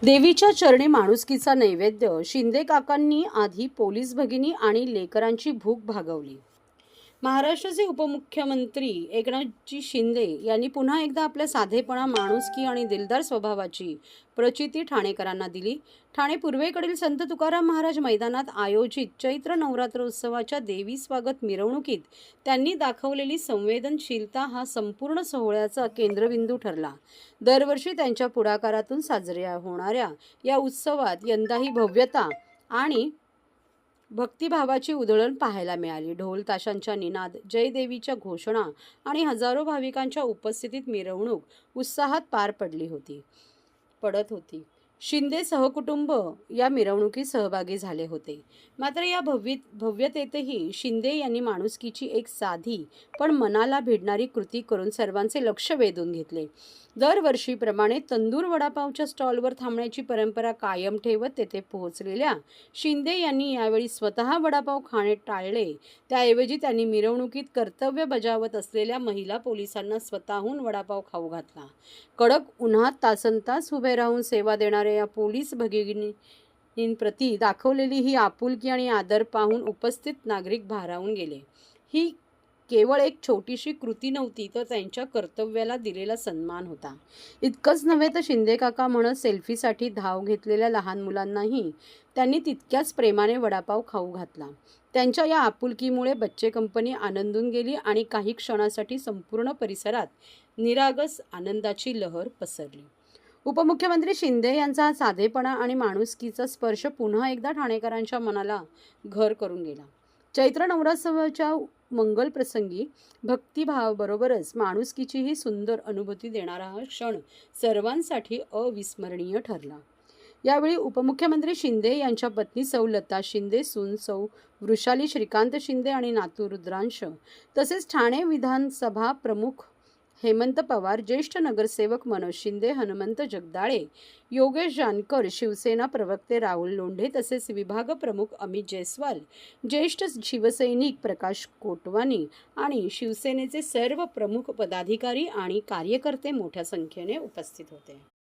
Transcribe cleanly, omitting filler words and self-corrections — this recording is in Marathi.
देवीच्या चरणी माणुसकीचा नैवेद्य शिंदे काकांनी आधी पोलीस भगिनी आणि लेकरांची भूक भागवली। महाराष्ट्राचे उपमुख्यमंत्री एकनाथजी शिंदे यांनी पुन्हा एकदा आपल्या साधेपणा, माणुसकी आणि दिलदार स्वभावाची प्रचिती ठाणेकरांना दिली। ठाणे पूर्वेकडील संत तुकाराम महाराज मैदानात आयोजित चैत्र नवरात्र उत्सवाच्या देवी स्वागत मिरवणुकीत त्यांनी दाखवलेली संवेदनशीलता हा संपूर्ण सोहळ्याचा केंद्रबिंदू ठरला। दरवर्षी त्यांच्या पुढाकारातून साजऱ्या होणाऱ्या या उत्सवात यंदाही भव्यता आणि भक्तिभावाची उधळण पाहायला मिळाली। ढोल ताशांच्या निनाद, जय देवीच्या घोषणा आणि हजारो भाविकांच्या उपस्थितीत मिरवणूक उत्साहात पार पडत होती। शिंदे सहकुटुंब या मिरवणुकीत सहभागी झाले होते। मात्र या भव्यतेतही शिंदे यांनी माणुसकीची एक साधी पण मनाला भिडणारी कृती करून सर्वांचे लक्ष वेधून घेतले। दरवर्षीप्रमाणे तंदूर वडापावच्या स्टॉलवर थांबण्याची परंपरा कायम ठेवत तेथे पोहोचलेल्या शिंदे यांनी यावेळी स्वतः वडापाव खाणे टाळले। त्याऐवजी त्यांनी मिरवणुकीत कर्तव्य बजावत असलेल्या महिला पोलिसांना स्वतःहून वडापाव खाऊ घातला। कडक उन्हात तासनतास उभे राहून सेवा देणाऱ्या या पोलीस भगिनींप्रती दाखवलेली ही आपुलकी आणि आदर पाहून उपस्थित नागरिक भारावून गेले। ही केवळ एक छोटीशी कृती नव्हती, तर त्यांच्या कर्तव्याला दिलेला सन्मान होता। इतकंच नव्हे तर शिंदे काका म्हणत सेल्फीसाठी धाव घेतलेल्या लहान मुलांनाही त्यांनी तितक्याच प्रेमाने वडापाव खाऊ घातला। त्यांच्या या आपुलकीमुळे बच्चे कंपनी आनंदून गेली आणि काही क्षणासाठी संपूर्ण परिसरात निरागस आनंदाची लहर पसरली। उपमुख्यमंत्री शिंदे यांचा हा साधेपणा आणि माणुसकीचा स्पर्श पुन्हा एकदा ठाणेकरांच्या मनाला घर करून गेला। चैत्र नवरात्रोत्सवाच्या मंगल प्रसंगी भक्तिभावाबरोबरच माणुसकीचीही सुंदर अनुभूती देणारा हा क्षण सर्वांसाठी अविस्मरणीय ठरला। यावेळी उपमुख्यमंत्री शिंदे यांच्या पत्नी सौ लता शिंदे, सून सौ वृषाली श्रीकांत शिंदे आणि नातू रुद्रांश, तसेच ठाणे विधानसभा प्रमुख हेमंत पवार, ज्येष्ठ नगरसेवक मनोज शिंदे, हनुमंत जगदाळे, योगेश जानकर, शिवसेना प्रवक्ते राहुल लोंढे, तसेच विभाग प्रमुख अमित जयस्वाल, ज्येष्ठ शिवसैनिक प्रकाश कोटवानी आणि शिवसेनेचे सर्व प्रमुख पदाधिकारी आणि कार्यकर्ते मोठ्या संख्येने उपस्थित होते।